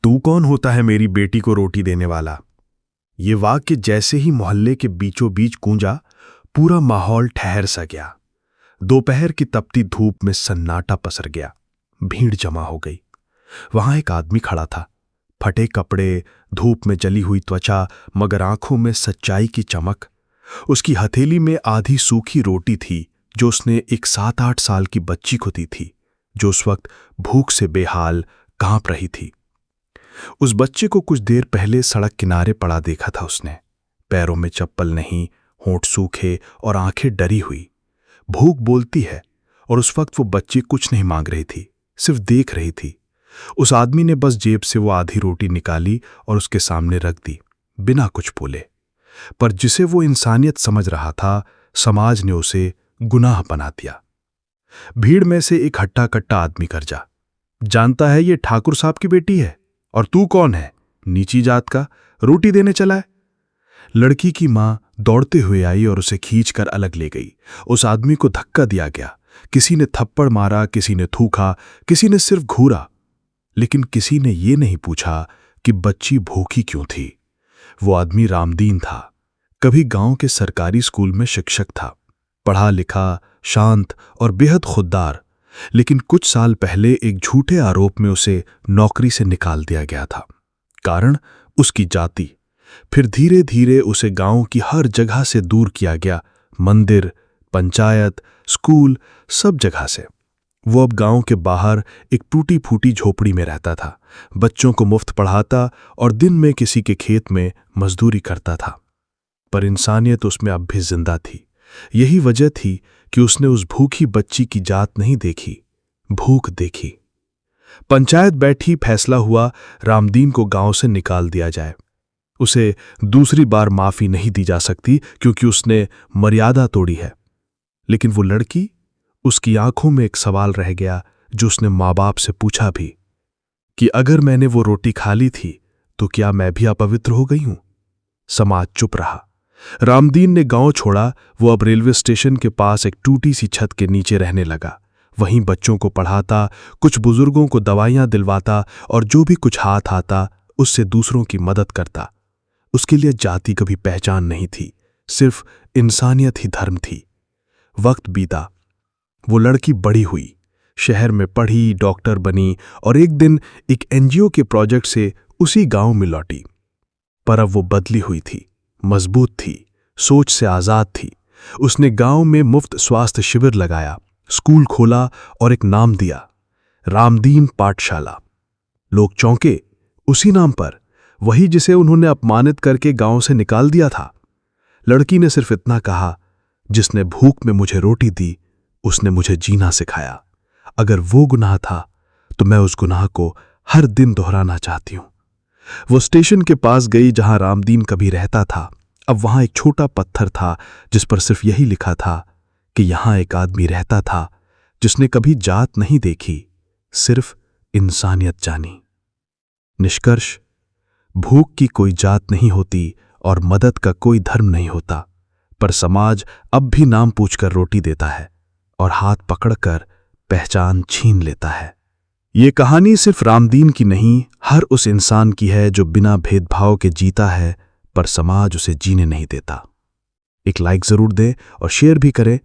तू कौन होता है मेरी बेटी को रोटी देने वाला? ये वाक्य जैसे ही मोहल्ले के बीचों बीच गूंजा, पूरा माहौल ठहर सा गया। दोपहर की तपती धूप में सन्नाटा पसर गया। भीड़ जमा हो गई। वहां एक आदमी खड़ा था, फटे कपड़े, धूप में जली हुई त्वचा, मगर आंखों में सच्चाई की चमक। उसकी हथेली में आधी सूखी रोटी थी जो उसने एक 7-8 साल की बच्ची को दी थी, जो उस वक्त भूख से बेहाल कांप रही थी। उस बच्चे को कुछ देर पहले सड़क किनारे पड़ा देखा था उसने। पैरों में चप्पल नहीं, होंठ सूखे और आंखें डरी हुई। भूख बोलती है, और उस वक्त वो बच्ची कुछ नहीं मांग रही थी, सिर्फ देख रही थी। उस आदमी ने बस जेब से वो आधी रोटी निकाली और उसके सामने रख दी, बिना कुछ बोले। पर जिसे वो इंसानियत समझ रहा था, समाज ने उसे गुनाह बना दिया। भीड़ में से एक हट्टा कट्टा आदमी गरजा, जानता है ये ठाकुर साहब की बेटी है, और तू कौन है, नीची जात का, रोटी देने चला है? लड़की की मां दौड़ते हुए आई और उसे खींचकर अलग ले गई। उस आदमी को धक्का दिया गया। किसी ने थप्पड़ मारा, किसी ने थूका, किसी ने सिर्फ घूरा, लेकिन किसी ने ये नहीं पूछा कि बच्ची भूखी क्यों थी। वो आदमी रामदीन था। कभी गांव के सरकारी स्कूल में शिक्षक था, पढ़ा लिखा, शांत और बेहद खुददार। लेकिन कुछ साल पहले एक झूठे आरोप में उसे नौकरी से निकाल दिया गया था। कारण उसकी जाति। फिर धीरे धीरे उसे गांव की हर जगह से दूर किया गया, मंदिर, पंचायत, स्कूल, सब जगह से। वो अब गांव के बाहर एक टूटी फूटी झोपड़ी में रहता था, बच्चों को मुफ्त पढ़ाता और दिन में किसी के खेत में मजदूरी करता था। पर इंसानियत उसमें अब भी जिंदा थी। यही वजह थी कि उसने उस भूखी बच्ची की जात नहीं देखी, भूख देखी। पंचायत बैठी, फैसला हुआ रामदीन को गांव से निकाल दिया जाए। उसे दूसरी बार माफी नहीं दी जा सकती, क्योंकि उसने मर्यादा तोड़ी है। लेकिन वो लड़की, उसकी आंखों में एक सवाल रह गया जो उसने माँ बाप से पूछा भी, कि अगर मैंने वो रोटी खा ली थी तो क्या मैं भी अपवित्र हो गई हूं? समाज चुप रहा। रामदीन ने गांव छोड़ा। वो अब रेलवे स्टेशन के पास एक टूटी सी छत के नीचे रहने लगा। वहीं बच्चों को पढ़ाता, कुछ बुजुर्गों को दवाइयां दिलवाता और जो भी कुछ हाथ आता उससे दूसरों की मदद करता। उसके लिए जाति कभी पहचान नहीं थी, सिर्फ इंसानियत ही धर्म थी। वक्त बीता। वो लड़की बड़ी हुई, शहर में पढ़ी, डॉक्टर बनी और एक दिन एक एनजीओ के प्रोजेक्ट से उसी गांव में लौटी। पर अब वो बदली हुई थी, मजबूत थी, सोच से आजाद थी। उसने गांव में मुफ्त स्वास्थ्य शिविर लगाया, स्कूल खोला और एक नाम दिया, रामदीन पाठशाला। लोग चौंके, उसी नाम पर, वही जिसे उन्होंने अपमानित करके गांव से निकाल दिया था। लड़की ने सिर्फ इतना कहा, जिसने भूख में मुझे रोटी दी उसने मुझे जीना सिखाया। अगर वो गुनाह था तो मैं उस गुनाह को हर दिन दोहराना चाहती हूं। वो स्टेशन के पास गई जहां रामदीन कभी रहता था। अब वहां एक छोटा पत्थर था जिस पर सिर्फ यही लिखा था कि यहां एक आदमी रहता था जिसने कभी जात नहीं देखी, सिर्फ इंसानियत जानी। निष्कर्ष, भूख की कोई जात नहीं होती और मदद का कोई धर्म नहीं होता, पर समाज अब भी नाम पूछकर रोटी देता है और हाथ पकड़कर पहचान छीन लेता है। ये कहानी सिर्फ रामदीन की नहीं, हर उस इंसान की है जो बिना भेदभाव के जीता है, पर समाज उसे जीने नहीं देता। एक लाइक जरूर दें और शेयर भी करें